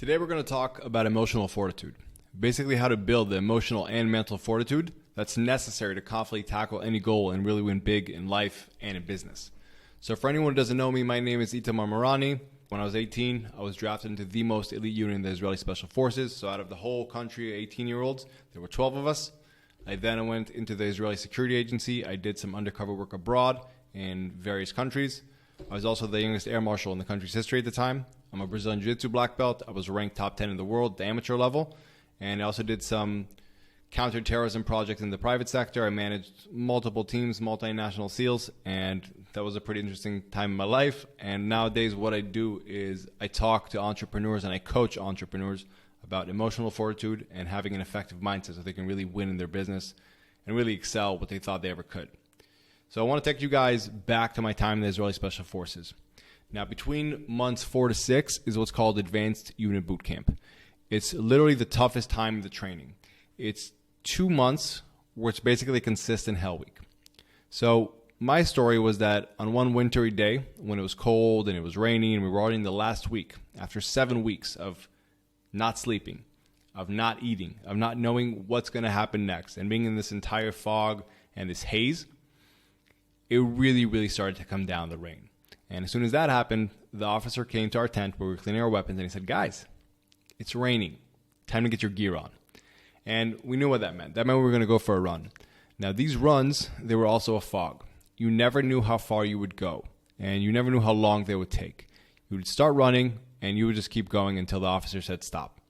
Today we're going to talk about emotional fortitude. Basically how to build the emotional and mental fortitude that's necessary to confidently tackle any goal and really win big in life and in business. So for anyone who doesn't know me, my name is Itamar. When I was 18, I was drafted into the most elite unit in the Israeli Special Forces. So out of the whole country, 18-year-olds, there were 12 of us. I then went into the Israeli Security Agency. I did some undercover work abroad in various countries. I was also the youngest air marshal in the country's history at the time. I'm a Brazilian Jiu-Jitsu black belt. I was ranked top 10 in the world, the amateur level. And I also did some counterterrorism projects in the private sector. I managed multiple teams, multinational SEALs, and that was a pretty interesting time in my life. And nowadays what I do is I talk to entrepreneurs and I coach entrepreneurs about emotional fortitude and having an effective mindset so they can really win in their business and really excel what they thought they ever could. So I want to take you guys back to my time in the Israeli Special Forces. Now, between months 4 to 6 is what's called Advanced Unit Boot Camp. It's literally the toughest time of the training. It's 2 months where it's basically a consistent hell week. So my story was that on one wintry day when it was cold and it was raining and we were already in the last week, after 7 weeks of not sleeping, of not eating, of not knowing what's going to happen next, and being in this entire fog and this haze, it really started to come down, the rain. And as soon as that happened, the officer came to our tent where we were cleaning our weapons and he said, "Guys, it's raining. Time to get your gear on." And we knew what that meant. That meant we were going to go for a run. Now, these runs, they were also a fog. You never knew how far you would go, and you never knew how long they would take. You would start running, and you would just keep going until the officer said stop.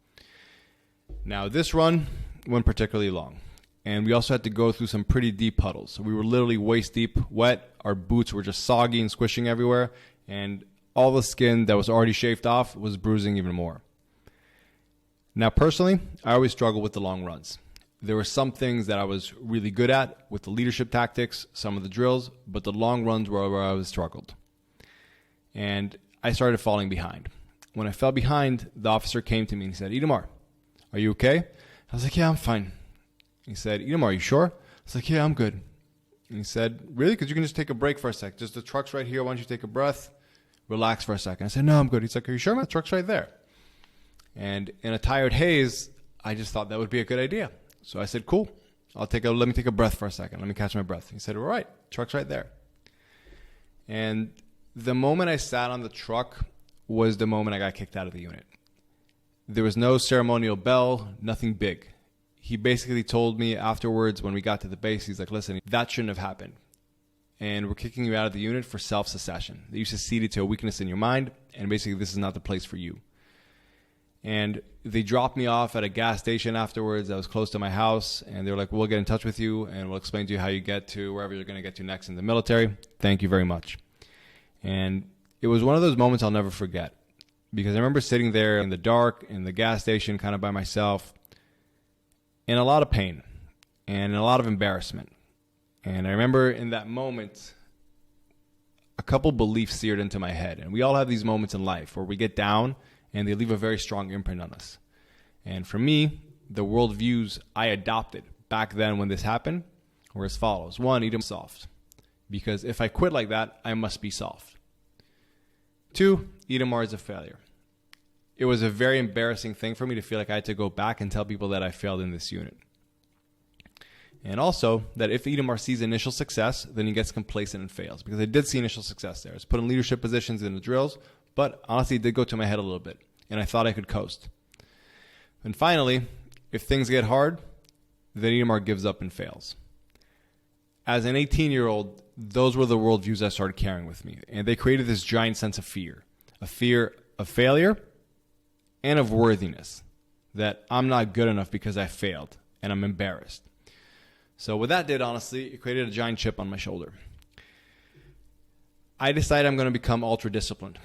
Now, this run went particularly long, and we also had to go through some pretty deep puddles. So we were literally waist deep wet. Our boots were just soggy and squishing everywhere, and all the skin that was already shaved off was bruising even more. Now, personally, I always struggled with the long runs. There were some things that I was really good at with the leadership tactics, some of the drills, but the long runs were where I was struggled. And I started falling behind. When I fell behind, the officer came to me and he said, "Itamar, are you okay?" I was like, "Yeah, I'm fine." He said, "Itamar, are you sure?" I was like, "Yeah, I'm good." And he said, "Really? Because you can just take a break for a sec. Just the truck's right here. Why don't you take a breath? Relax for a second." I said, "No, I'm good." He's like, "Are you sure, man? The truck's right there." And in a tired haze, I just thought that would be a good idea. So I said, "Cool. Let me take a breath for a second. Let me catch my breath." He said, "All right, truck's right there." And the moment I sat on the truck was the moment I got kicked out of the unit. There was no ceremonial bell, nothing big. He basically told me afterwards when we got to the base, he's like, "Listen, that shouldn't have happened. And we're kicking you out of the unit for self-secession. You seceded to a weakness in your mind, and basically this is not the place for you." And they dropped me off at a gas station afterwards that was close to my house, and they were like, "We'll get in touch with you, and we'll explain to you how you get to wherever you're going to get to next in the military. Thank you very much." And it was one of those moments I'll never forget, because I remember sitting there in the dark in the gas station kind of by myself, in a lot of pain and in a lot of embarrassment. And I remember in that moment, a couple beliefs seared into my head. And we all have these moments in life where we get down and they leave a very strong imprint on us. And for me, the worldviews I adopted back then when this happened were as follows. 1, Edom soft. Because if I quit like that, I must be soft. 2, Itamar is a failure. It was a very embarrassing thing for me to feel like I had to go back and tell people that I failed in this unit. And also that if Itamar sees initial success, then he gets complacent and fails. Because I did see initial success there. I was put in leadership positions in the drills, but honestly it did go to my head a little bit. And I thought I could coast. And finally, if things get hard, then Itamar gives up and fails. As an 18-year-old, those were the worldviews I started carrying with me. And they created this giant sense of fear. A fear of failure and of worthiness, that I'm not good enough because I failed and I'm embarrassed. So what that did, honestly, it created a giant chip on my shoulder. I decided I'm going to become ultra disciplined.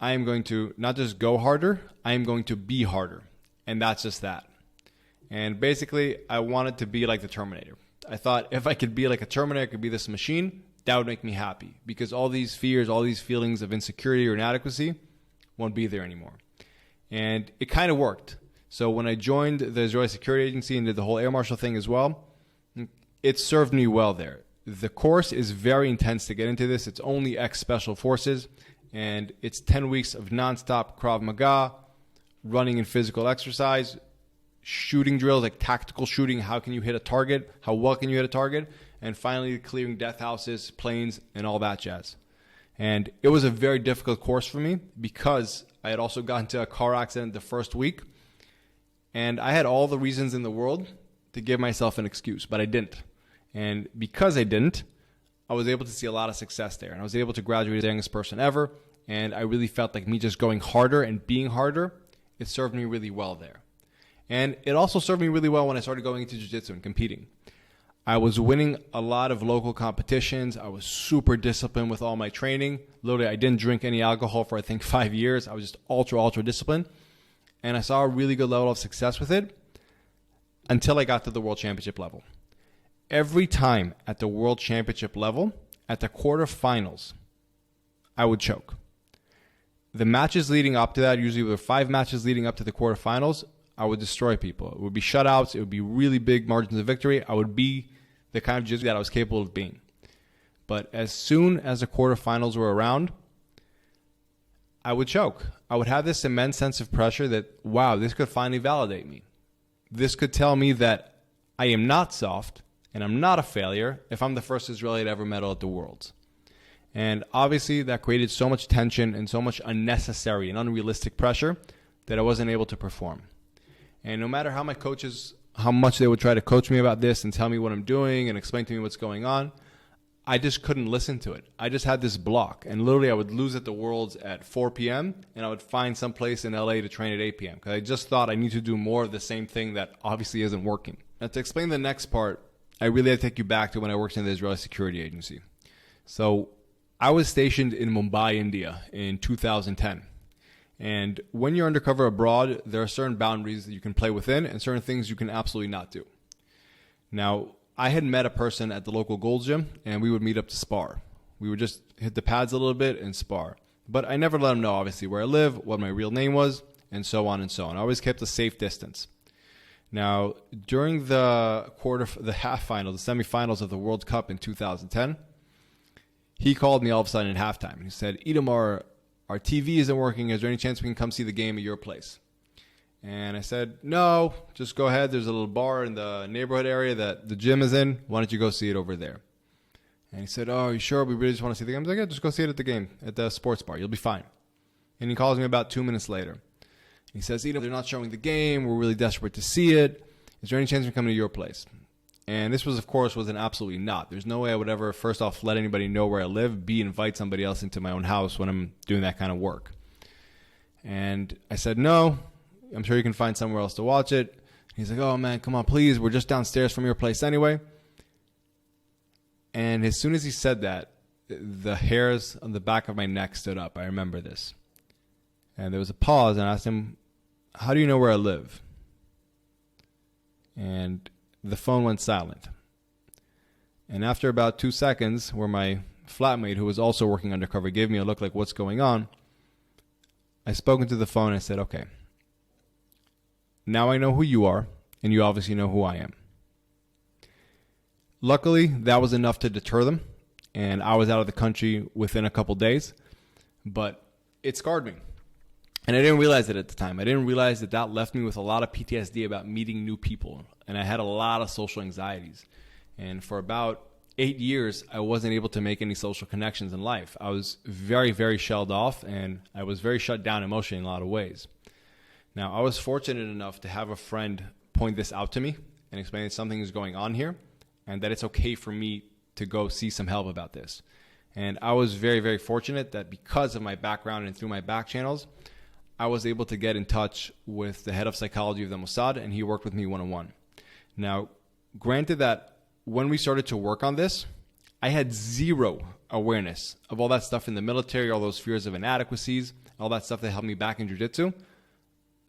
I am going to not just go harder, I am going to be harder. And that's just that. And basically, I wanted to be like the Terminator. I thought if I could be like a Terminator, I could be this machine, that would make me happy. Because all these fears, all these feelings of insecurity or inadequacy won't be there anymore. And it kind of worked. So when I joined the Israeli Security Agency and did the whole air marshal thing as well, it served me well there. The course is very intense to get into this. It's only ex-special forces, and it's 10 weeks of nonstop Krav Maga, running and physical exercise, shooting drills like tactical shooting. How can you hit a target? How well can you hit a target? And finally, clearing death houses, planes, and all that jazz. And it was a very difficult course for me because I had also gotten into a car accident the first week. And I had all the reasons in the world to give myself an excuse, but I didn't. And because I didn't, I was able to see a lot of success there. And I was able to graduate as the youngest person ever. And I really felt like me just going harder and being harder, it served me really well there. And it also served me really well when I started going into jiu-jitsu and competing. I was winning a lot of local competitions. I was super disciplined with all my training. Literally, I didn't drink any alcohol for, I think, 5 years. I was just ultra disciplined. And I saw a really good level of success with it until I got to the world championship level. Every time at the world championship level, at the quarterfinals, I would choke. The matches leading up to that, usually there were 5 matches leading up to the quarterfinals, I would destroy people. It would be shutouts. It would be really big margins of victory. I would be the kind of jiu-jitsu that I was capable of being. But as soon as the quarterfinals were around, I would choke. I would have this immense sense of pressure that, wow, this could finally validate me. This could tell me that I am not soft and I'm not a failure if I'm the first Israeli to ever medal at the Worlds. And obviously that created so much tension and so much unnecessary and unrealistic pressure that I wasn't able to perform. And no matter how my coaches, how much they would try to coach me about this and tell me what I'm doing and explain to me what's going on, I just couldn't listen to it. I just had this block. And literally I would lose at the Worlds at 4 p.m. and I would find some place in LA to train at 8 p.m. because I just thought I need to do more of the same thing that obviously isn't working. Now to explain the next part, I really had to take you back to when I worked in the Israeli security agency. So I was stationed in Mumbai, India in 2010. And when you're undercover abroad, there are certain boundaries that you can play within and certain things you can absolutely not do. Now, I had met a person at the local Gold's Gym, and we would meet up to spar. We would just hit the pads a little bit and spar. But I never let him know, obviously, where I live, what my real name was, and so on and so on. I always kept a safe distance. Now, during the half final, the semifinals of the World Cup in 2010, he called me all of a sudden at halftime. And he said, Itamar, our TV isn't working. Is there any chance we can come see the game at your place? And I said, no, just go ahead. There's a little bar in the neighborhood area that the gym is in. Why don't you go see it over there? And he said, oh, are you sure? We really just want to see the game. I was like, yeah, just go see it at the game, at the sports bar. You'll be fine. And he calls me about 2 minutes later. He says, they're not showing the game. We're really desperate to see it. Is there any chance we come to your place? And this was, of course, was an absolutely not. There's no way I would ever, first off, let anybody know where I live, B, invite somebody else into my own house when I'm doing that kind of work. And I said, no, I'm sure you can find somewhere else to watch it. He's like, oh, man, come on, please. We're just downstairs from your place anyway. And as soon as he said that, the hairs on the back of my neck stood up. I remember this. And there was a pause, and I asked him, how do you know where I live? And the phone went silent. And after about 2 seconds, where my flatmate, who was also working undercover, gave me a look like, what's going on? I spoke into the phone and I said, okay, now I know who you are, and you obviously know who I am. Luckily, that was enough to deter them, and I was out of the country within a couple days, but it scarred me. And I didn't realize it at the time. I didn't realize that that left me with a lot of PTSD about meeting new people. And I had a lot of social anxieties. And for about 8 years, I wasn't able to make any social connections in life. I was very, very shelled off, and I was very shut down emotionally in a lot of ways. Now, I was fortunate enough to have a friend point this out to me and explain that something is going on here and that it's okay for me to go see some help about this. And I was very, very fortunate that because of my background and through my back channels, I was able to get in touch with the head of psychology of the Mossad, and he worked with me one-on-one. Now, granted that when we started to work on this, I had zero awareness of all that stuff in the military, all those fears of inadequacies, all that stuff that held me back in jiu-jitsu.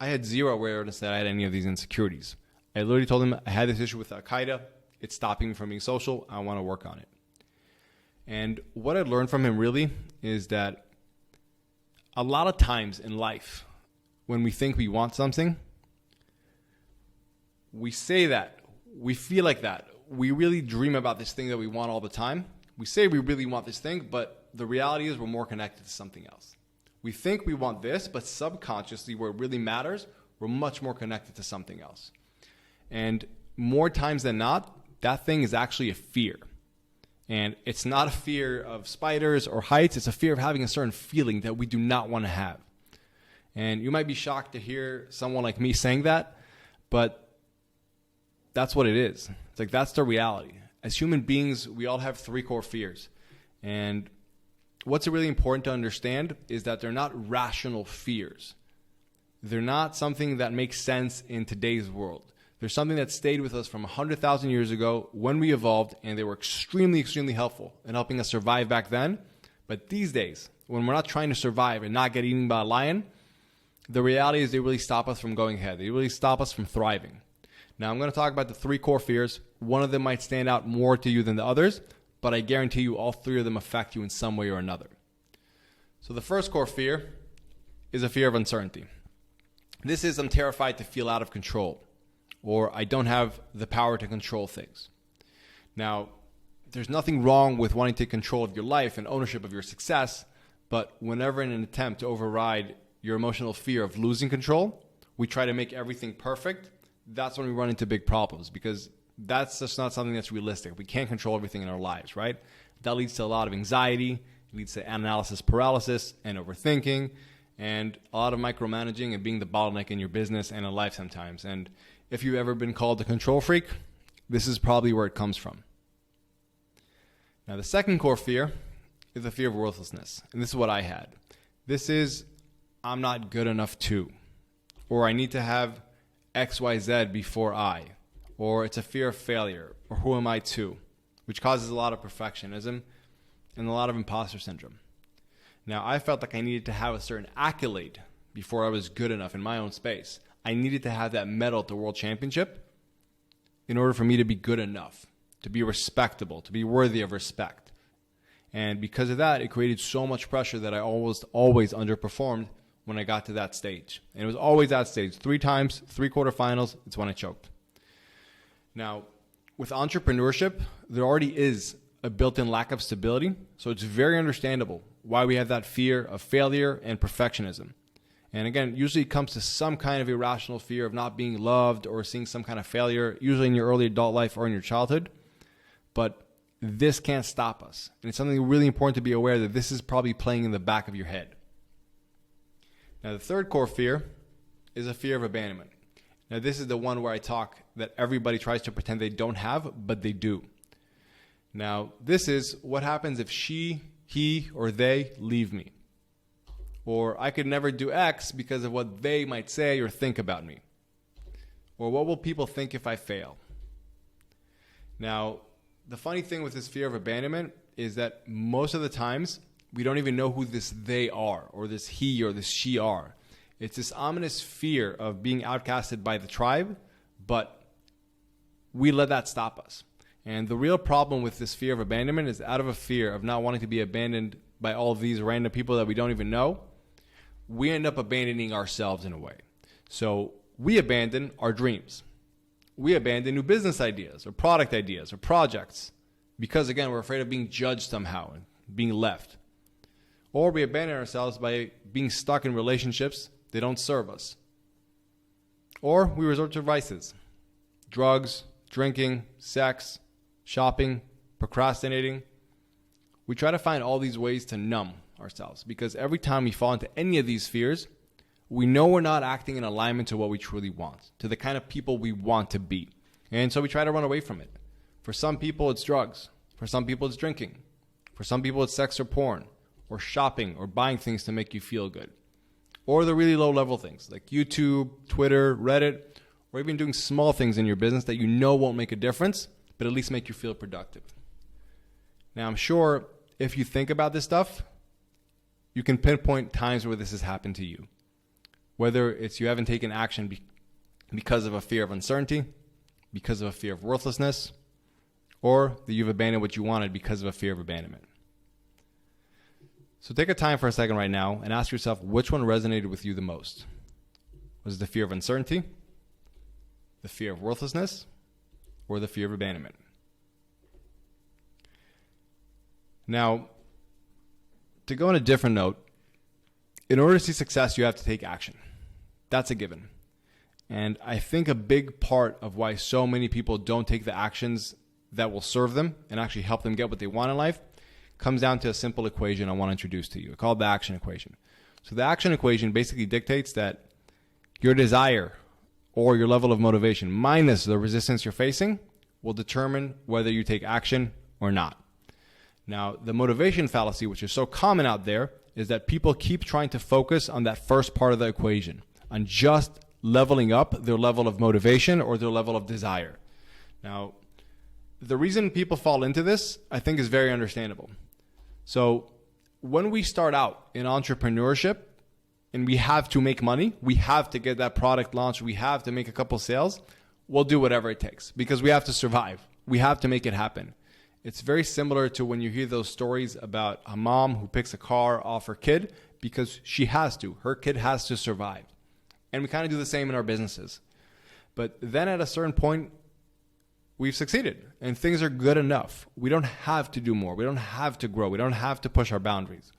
I had zero awareness that I had any of these insecurities. I literally told him I had this issue with Qaeda. It's stopping me from being social. I want to work on it. And what I learned from him really is that a lot of times in life, when we think we want something, we say that, we feel like that, we really dream about this thing that we want all the time. We say we really want this thing, but the reality is we're more connected to something else. We think we want this, but subconsciously, where it really matters, we're much more connected to something else. And more times than not, that thing is actually a fear. And it's not a fear of spiders or heights. It's a fear of having a certain feeling that we do not want to have. And you might be shocked to hear someone like me saying that, but that's what it is. It's like, that's the reality. As human beings, we all have 3 core fears. And what's really important to understand is that they're not rational fears. They're not something that makes sense in today's world. They're something that stayed with us from 100,000 years ago when we evolved, and they were extremely, extremely helpful in helping us survive back then. But these days, when we're not trying to survive and not get eaten by a lion, the reality is they really stop us from going ahead. They really stop us from thriving. Now, I'm going to talk about the 3 core fears. One of them might stand out more to you than the others, but I guarantee you all 3 of them affect you in some way or another. So the first core fear is a fear of uncertainty. This is, I'm terrified to feel out of control, or I don't have the power to control things. Now, there's nothing wrong with wanting to take control of your life and ownership of your success, but whenever in an attempt to override your emotional fear of losing control, we try to make everything perfect. That's when we run into big problems, because that's just not something that's realistic. We can't control everything in our lives, right? That leads to a lot of anxiety, it leads to analysis paralysis and overthinking, and a lot of micromanaging and being the bottleneck in your business and in life sometimes. And if you've ever been called a control freak, this is probably where it comes from. Now, the second core fear is the fear of worthlessness. And this is what I had. This is, I'm not good enough to, or I need to have XYZ before I, or it's a fear of failure, or who am I to, which causes a lot of perfectionism and a lot of imposter syndrome. Now, I felt like I needed to have a certain accolade before I was good enough in my own space. I needed to have that medal at the World Championship in order for me to be good enough, to be respectable, to be worthy of respect. And because of that, it created so much pressure that I always underperformed when I got to that stage. And it was always that stage. 3 times, 3 quarterfinals, it's when I choked. Now, with entrepreneurship, there already is a built-in lack of stability, so it's very understandable why we have that fear of failure and perfectionism. And again, usually it comes to some kind of irrational fear of not being loved or seeing some kind of failure, usually in your early adult life or in your childhood. But this can't stop us. And it's something really important to be aware that this is probably playing in the back of your head. Now, the third core fear is a fear of abandonment. Now, this is the one where I talk that everybody tries to pretend they don't have, but they do. Now, this is what happens if she, he, or they leave me. Or I could never do X because of what they might say or think about me. Or what will people think if I fail? Now, the funny thing with this fear of abandonment is that most of the times we don't even know who this they are, or this he or this she are. It's this ominous fear of being outcasted by the tribe, but we let that stop us. And the real problem with this fear of abandonment is out of a fear of not wanting to be abandoned by all of these random people that we don't even know, we end up abandoning ourselves in a way. So we abandon our dreams. We abandon new business ideas or product ideas or projects because, again, we're afraid of being judged somehow and being left. Or we abandon ourselves by being stuck in relationships that don't serve us. Or we resort to vices, drugs, drinking, sex, shopping, procrastinating. We try to find all these ways to numb ourselves because every time we fall into any of these fears, we know we're not acting in alignment to what we truly want, to the kind of people we want to be. And so we try to run away from it. For some people, it's drugs. For some people, it's drinking. For some people, it's sex or porn, or shopping, or buying things to make you feel good. Or the really low-level things like YouTube, Twitter, Reddit, or even doing small things in your business that you know won't make a difference, but at least make you feel productive. Now, I'm sure if you think about this stuff, you can pinpoint times where this has happened to you. Whether it's you haven't taken action because of a fear of uncertainty, because of a fear of worthlessness, or that you've abandoned what you wanted because of a fear of abandonment. So take a time for a second right now and ask yourself which one resonated with you the most. Was it the fear of uncertainty, the fear of worthlessness, or the fear of abandonment? Now, to go on a different note, in order to see success, you have to take action. That's a given. And I think a big part of why so many people don't take the actions that will serve them and actually help them get what they want in life comes down to a simple equation I want to introduce to you called the action equation. So the action equation basically dictates that your desire or your level of motivation minus the resistance you're facing will determine whether you take action or not. Now, the motivation fallacy, which is so common out there, is that people keep trying to focus on that first part of the equation, on just leveling up their level of motivation or their level of desire. Now, the reason people fall into this, I think, is very understandable. So when we start out in entrepreneurship and we have to make money, we have to get that product launched, we have to make a couple sales, we'll do whatever it takes because we have to survive. We have to make it happen. It's very similar to when you hear those stories about a mom who picks a car off her kid because she has to. Her kid has to survive. And we kind of do the same in our businesses. But then at a certain point, we've succeeded and things are good enough. We don't have to do more. We don't have to grow. We don't have to push our boundaries.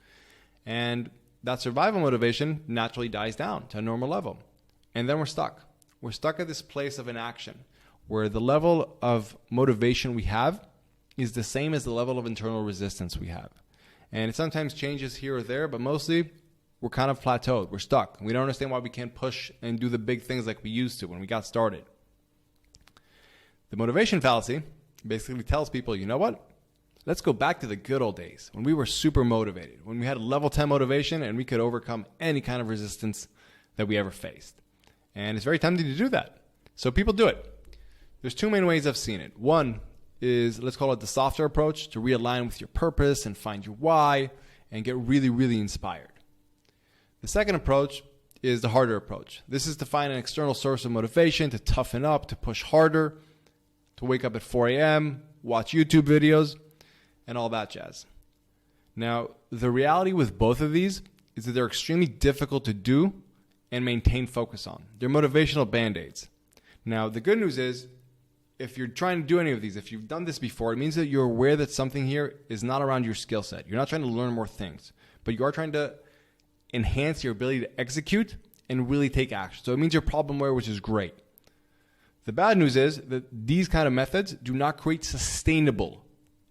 And that survival motivation naturally dies down to a normal level. And then we're stuck. We're stuck at this place of inaction where the level of motivation we have is the same as the level of internal resistance we have. And it sometimes changes here or there, but mostly we're kind of plateaued. We're stuck. We don't understand why we can't push and do the big things like we used to when we got started. The motivation fallacy basically tells people, you know what? Let's go back to the good old days when we were super motivated, when we had level 10 motivation and we could overcome any kind of resistance that we ever faced. And it's very tempting to do that. So people do it. There's two main ways I've seen it. One is, let's call it the softer approach, to realign with your purpose and find your why and get really, really inspired. The second approach is the harder approach. This is to find an external source of motivation, to toughen up, to push harder, to wake up at 4 a.m., watch YouTube videos, and all that jazz. Now, the reality with both of these is that they're extremely difficult to do and maintain focus on. They're motivational band-aids. Now, the good news is, if you're trying to do any of these, if you've done this before, it means that you're aware that something here is not around your skill set. You're not trying to learn more things, but you are trying to enhance your ability to execute and really take action. So it means you're problem aware, which is great. The bad news is that these kind of methods do not create sustainable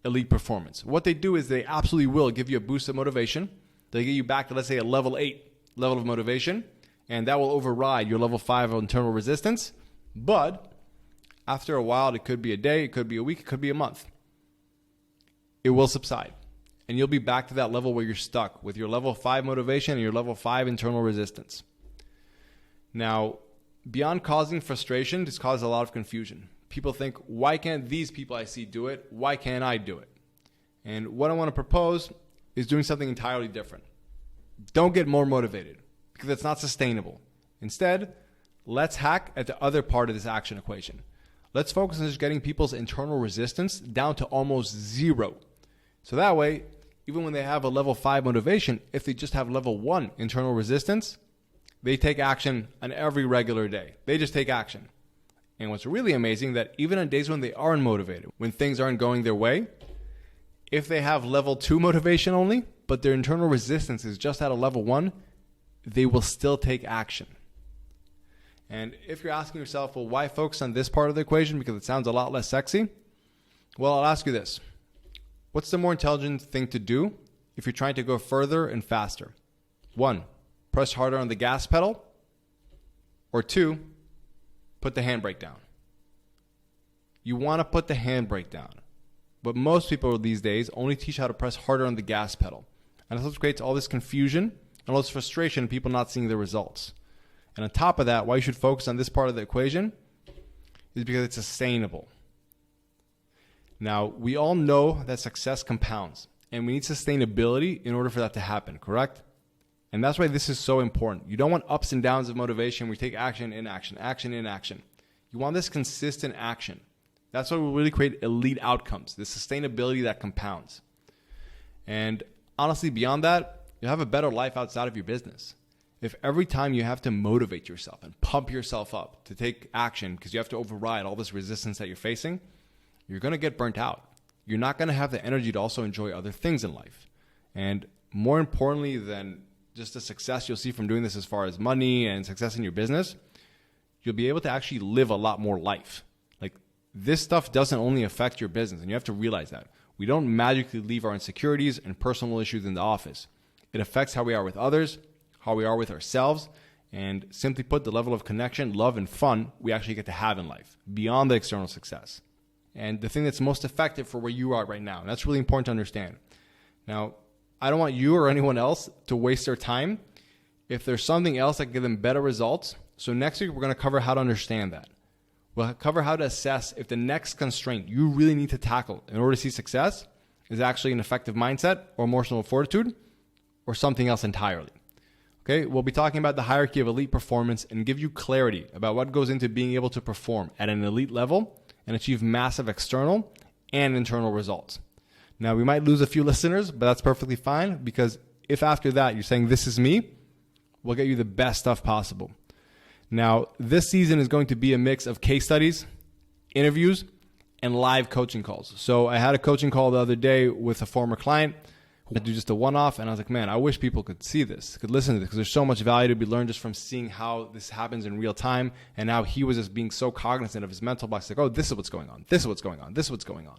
elite performance. What they do is they absolutely will give you a boost of motivation. They get you back to, let's say, a level 8 level of motivation, and that will override your level 5 of internal resistance. But after a while, it could be a day, it could be a week, it could be a month. It will subside. And you'll be back to that level where you're stuck with your level 5 motivation and your level 5 internal resistance. Now, beyond causing frustration, this causes a lot of confusion. People think, why can't these people I see do it? Why can't I do it? And what I want to propose is doing something entirely different. Don't get more motivated because it's not sustainable. Instead, let's hack at the other part of this action equation. Let's focus on just getting people's internal resistance down to almost zero. So that way, even when they have a level 5 motivation, if they just have level 1 internal resistance, they take action on every regular day. They just take action. And what's really amazing that even on days when they aren't motivated, when things aren't going their way, if they have level 2 motivation only, but their internal resistance is just at a level 1, they will still take action. And if you're asking yourself, well, why focus on this part of the equation because it sounds a lot less sexy? Well, I'll ask you this. What's the more intelligent thing to do if you're trying to go further and faster? 1, press harder on the gas pedal. Or 2, put the handbrake down. You want to put the handbrake down. But most people these days only teach how to press harder on the gas pedal. And that's what creates all this confusion and all this frustration, people not seeing the results. And on top of that, why you should focus on this part of the equation is because it's sustainable. Now, we all know that success compounds, and we need sustainability in order for that to happen, correct? And that's why this is so important. You don't want ups and downs of motivation where you take action in action, action in action. You want this consistent action. That's what will really create elite outcomes, this sustainability that compounds. And honestly, beyond that, you'll have a better life outside of your business. If every time you have to motivate yourself and pump yourself up to take action because you have to override all this resistance that you're facing, you're going to get burnt out. You're not going to have the energy to also enjoy other things in life. And more importantly than just the success you'll see from doing this as far as money and success in your business, you'll be able to actually live a lot more life. Like, this stuff doesn't only affect your business, and you have to realize that. We don't magically leave our insecurities and personal issues in the office. It affects how we are with others, how we are with ourselves, and simply put, the level of connection, love, and fun we actually get to have in life beyond the external success. And the thing that's most effective for where you are right now. And that's really important to understand. Now, I don't want you or anyone else to waste their time if there's something else that can give them better results. So next week, we're going to cover how to understand that. We'll cover how to assess if the next constraint you really need to tackle in order to see success is actually an effective mindset or emotional fortitude or something else entirely. Okay, we'll be talking about the hierarchy of elite performance and give you clarity about what goes into being able to perform at an elite level and achieve massive external and internal results. Now, we might lose a few listeners, but that's perfectly fine, because if after that you're saying, this is me, we'll get you the best stuff possible. Now, this season is going to be a mix of case studies, interviews, and live coaching calls. So I had a coaching call the other day with a former client who had to do just a one-off, and I was like, man, I wish people could see this, could listen to this, because there's so much value to be learned just from seeing how this happens in real time, and how he was just being so cognizant of his mental blocks, like, oh, this is what's going on, this is what's going on, this is what's going on.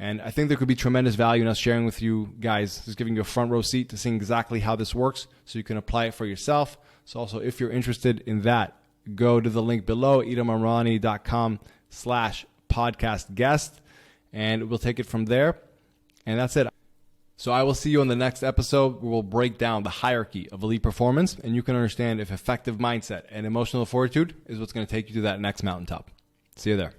And I think there could be tremendous value in us sharing with you guys, just giving you a front row seat to seeing exactly how this works so you can apply it for yourself. So also, if you're interested in that, go to the link below, itamarani.com/podcast guest, and we'll take it from there. And that's it. So I will see you on the next episode where we'll break down the hierarchy of elite performance, and you can understand if effective mindset and emotional fortitude is what's going to take you to that next mountaintop. See you there.